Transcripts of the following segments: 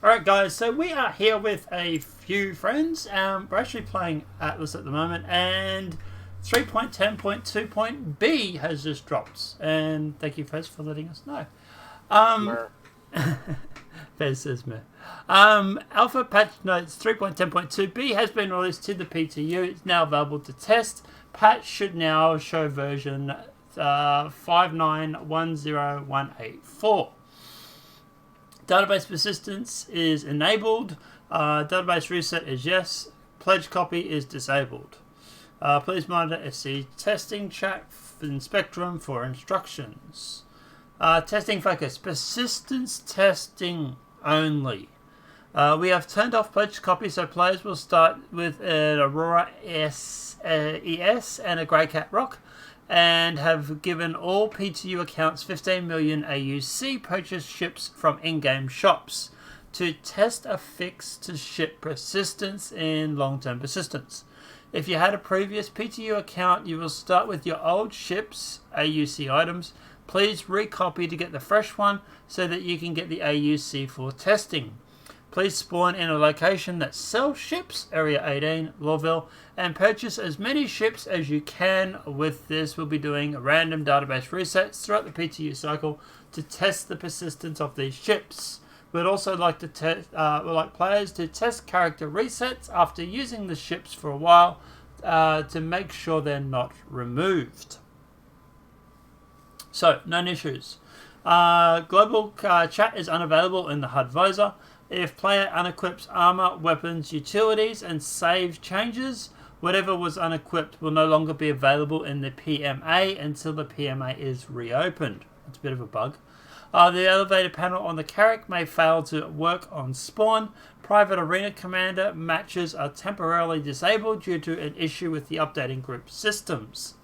Alright guys, so we are here with a few friends. We're actually playing Atlas at the moment, and 3.10.2.b has just dropped. And thank you, Fez, for letting us know. Fez says meh. Alpha patch notes 3.10.2b has been released to the PTU. It's now available to test. Patch should now show version 5910184. Database persistence is enabled. Database reset is yes. Pledge copy is disabled. Please monitor SC testing chat in Spectrum for instructions. Testing focus. Persistence testing only. We have turned off pledge copy, so players will start with an Aurora ES and a Greycat Rock, and have given all PTU accounts 15 million AUC purchased ships from in-game shops to test a fix to ship persistence in long-term persistence. If you had a previous PTU account, you will start with your old ships, AUC items. Please recopy to get the fresh one so that you can get the AUC for testing. Please spawn in a location that sells ships, Area 18, Lawville, and purchase as many ships as you can. With this, we'll be doing random database resets throughout the PTU cycle to test the persistence of these ships. We'd also like to we'd like players to test character resets after using the ships for a while to make sure they're not removed. So, known issues. Global chat is unavailable in the HUD visor. If player unequips armor, weapons, utilities, and save changes, whatever was unequipped will no longer be available in the PMA until the PMA is reopened. That's a bit of a bug. The elevator panel on the Carrack may fail to work on spawn. Private Arena Commander matches are temporarily disabled due to an issue with the updating group systems.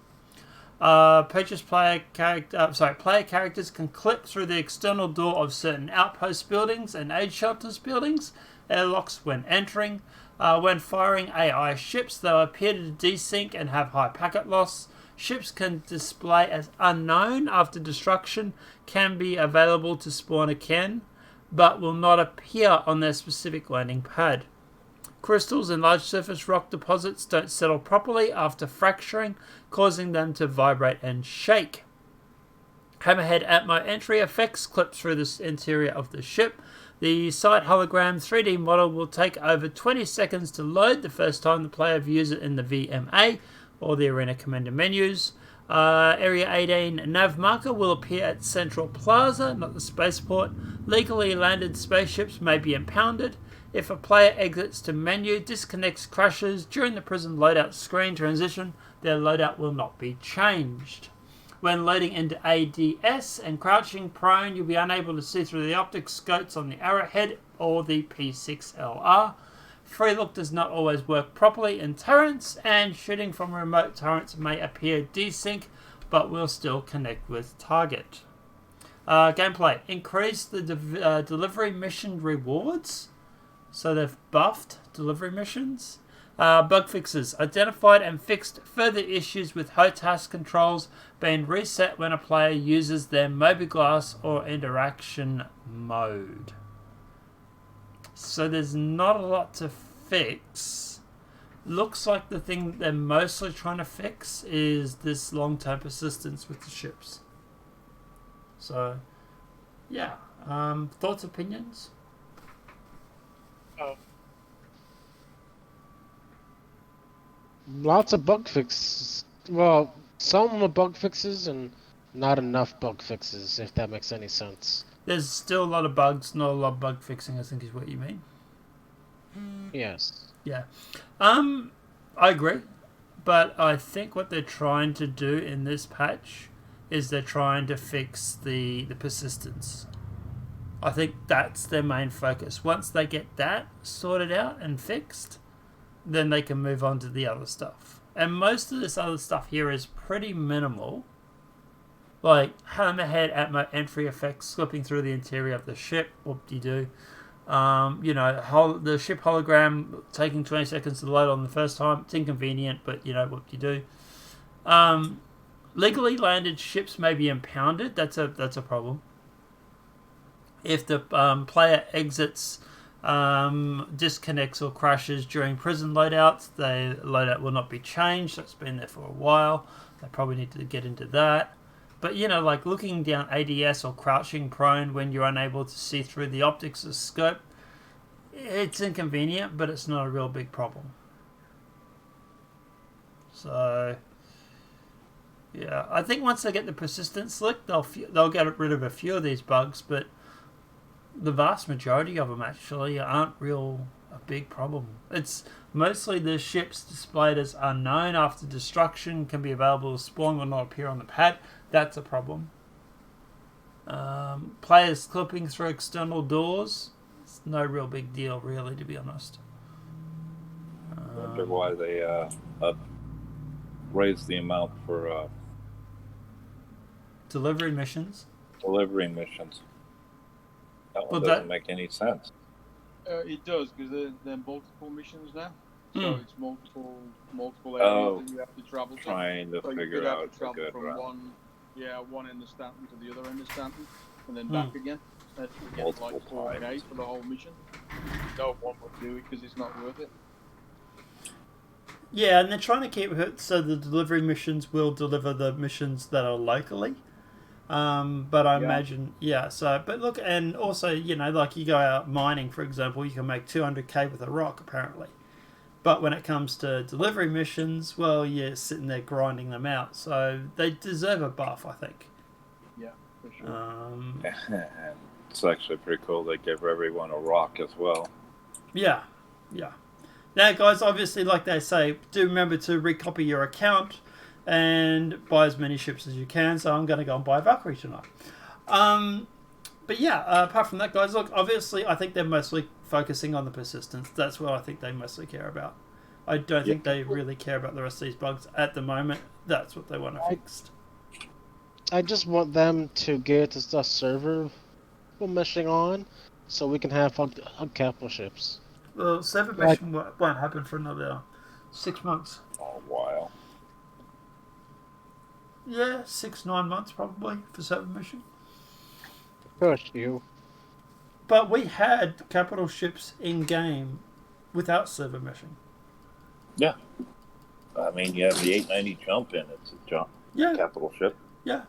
Player characters can clip through the external door of certain outpost buildings and aid shelters buildings. Airlocks when entering. When firing AI ships, they'll appear to desync and have high packet loss. Ships can display as unknown after destruction, can be available to spawn again, but will not appear on their specific landing pad. Crystals and large surface rock deposits don't settle properly after fracturing, causing them to vibrate and shake. Hammerhead Atmo entry effects clip through the interior of the ship. The site hologram 3D model will take over 20 seconds to load the first time the player views it in the VMA or the Arena Commander menus. Area 18 nav marker will appear at Central Plaza, not the spaceport. Legally landed spaceships may be impounded. If a player exits to menu, disconnects, crashes during the prison loadout screen transition, their loadout will not be changed. When loading into ADS and crouching prone, you'll be unable to see through the optic scopes on the Arrowhead or the P6LR. Free look does not always work properly in turrets, and shooting from remote turrets may appear desync, but will still connect with target. Gameplay. Increase the delivery mission rewards. So they've buffed delivery missions. Bug fixes. Identified and fixed further issues with HOTAS controls being reset when a player uses their mobiGlas or interaction mode. So there's not a lot to fix. Looks like the thing they're mostly trying to fix is this long-term persistence with the ships. So, yeah. Thoughts, opinions? Lots of bug fixes. Well, some bug fixes and not enough bug fixes, if that makes any sense. There's still a lot of bugs, not a lot of bug fixing, I think is what you mean. Yes. Yeah. I agree. But I think what they're trying to do in this patch is they're trying to fix the persistence. I think that's their main focus. Once they get that sorted out and fixed, then they can move on to the other stuff. And most of this other stuff here is pretty minimal. Like Hammerhead Atmo entry effects slipping through the interior of the ship. Whoop-de-doo. The ship hologram taking 20 seconds to load on the first time. It's inconvenient, but whoop-de-doo. Legally landed ships may be impounded. That's a problem. If the player exits Disconnects or crashes during prison loadouts. The loadout will not be changed. That's been there for a while. They probably need to get into that. But, like looking down ADS or crouching prone when you're unable to see through the optics of scope, it's inconvenient, but it's not a real big problem. So, yeah, I think once they get the persistent slick, they'll get rid of a few of these bugs, but the vast majority of them actually aren't a big problem. It's mostly the ships displayed as unknown after destruction can be available to spawn will not appear on the pad. That's a problem. Players clipping through external doors. It's no real big deal, really, to be honest. I wonder why they raised the amount for delivery missions. Delivering missions. That one doesn't make any sense. It does, because they're multiple missions now. So it's multiple areas that you have to travel to. Trying to figure out a good run. One end of Stanton to the other end of Stanton, and then back again. You get Multiple like 4K for the whole mission. No one would do it because it's not worth it. Yeah, and they're trying to keep it so the delivery missions will deliver the missions that are locally. But I imagine, but look, and also, like you go out mining, for example, you can make 200k with a rock, apparently. But when it comes to delivery missions, well, you're sitting there grinding them out. So they deserve a buff, I think. Yeah, for sure. It's actually pretty cool. They give everyone a rock as well. Yeah. Now, guys, obviously, like they say, do remember to recopy your account and buy as many ships as you can. So I'm going to go and buy a Valkyrie tonight. But yeah, apart from that, guys, look, obviously, I think they're mostly focusing on the persistence. That's what I think they mostly care about. I don't think they really care about the rest of these bugs at the moment. That's what they want to fix. I just want them to get the server meshing on so we can have capital ships. Well, server meshing won't happen for another 6 months. A while. Yeah, 6-9 months probably for server mission. Push you. But we had capital ships in game without server meshing. Yeah. I mean, you have the 890 jump in. It's a capital ship. Yeah.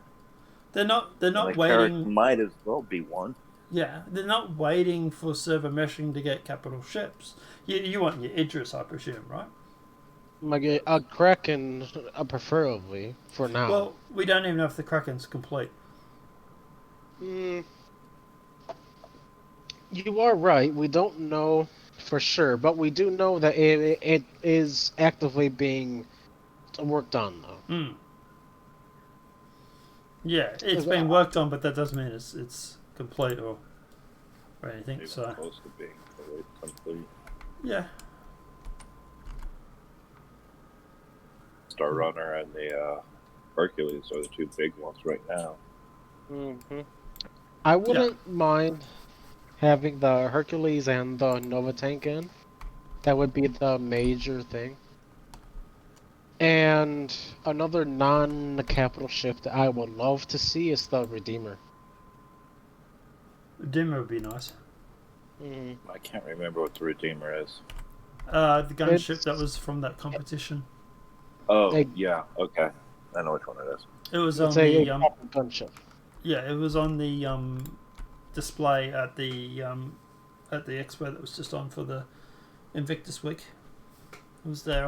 They're not waiting. Carrick might as well be one. Yeah, they're not waiting for server meshing to get capital ships. You want your Idris, I presume, right? Like a Kraken, preferably for now. Well, we don't even know if the Kraken's complete. You are right. We don't know for sure, but we do know that it is actively being worked on, though. Yeah, it's being worked on, but that doesn't mean it's complete or anything. It's so close to being complete. Yeah. Star Runner and the Hercules are the two big ones right now. I wouldn't mind having the Hercules and the Nova tank in. That would be the major thing. And another non-capital ship that I would love to see is the Redeemer. Redeemer would be nice. I can't remember what the Redeemer is. The gunship that was from that competition. Oh, yeah, okay. I know which one it is. It was on the gunship. Yeah, it was on the display at the expo that was just on for the Invictus Week. It was there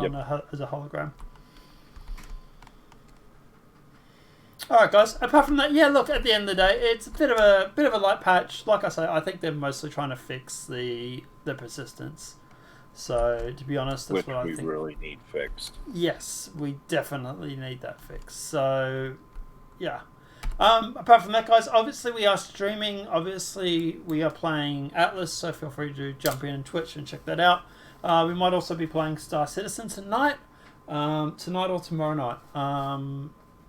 as a hologram. Alright guys, apart from that, look, at the end of the day, it's a bit of a light patch. Like I say, I think they're mostly trying to fix the persistence. So, to be honest, that's what I think. Which we really need fixed. Yes, we definitely need that fixed. So, yeah. Apart from that, guys, obviously we are streaming. Obviously, we are playing Atlas, so feel free to jump in on Twitch and check that out. We might also be playing Star Citizen tonight or tomorrow night.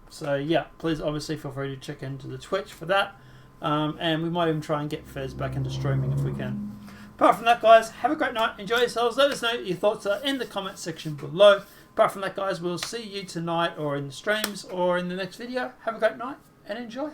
So yeah, please obviously feel free to check into the Twitch for that. And we might even try and get Fez back into streaming if we can. Apart from that, guys, have a great night. Enjoy yourselves. Let us know what your thoughts are in the comment section below. Apart from that, guys, we'll see you tonight or in the streams or in the next video. Have a great night and enjoy.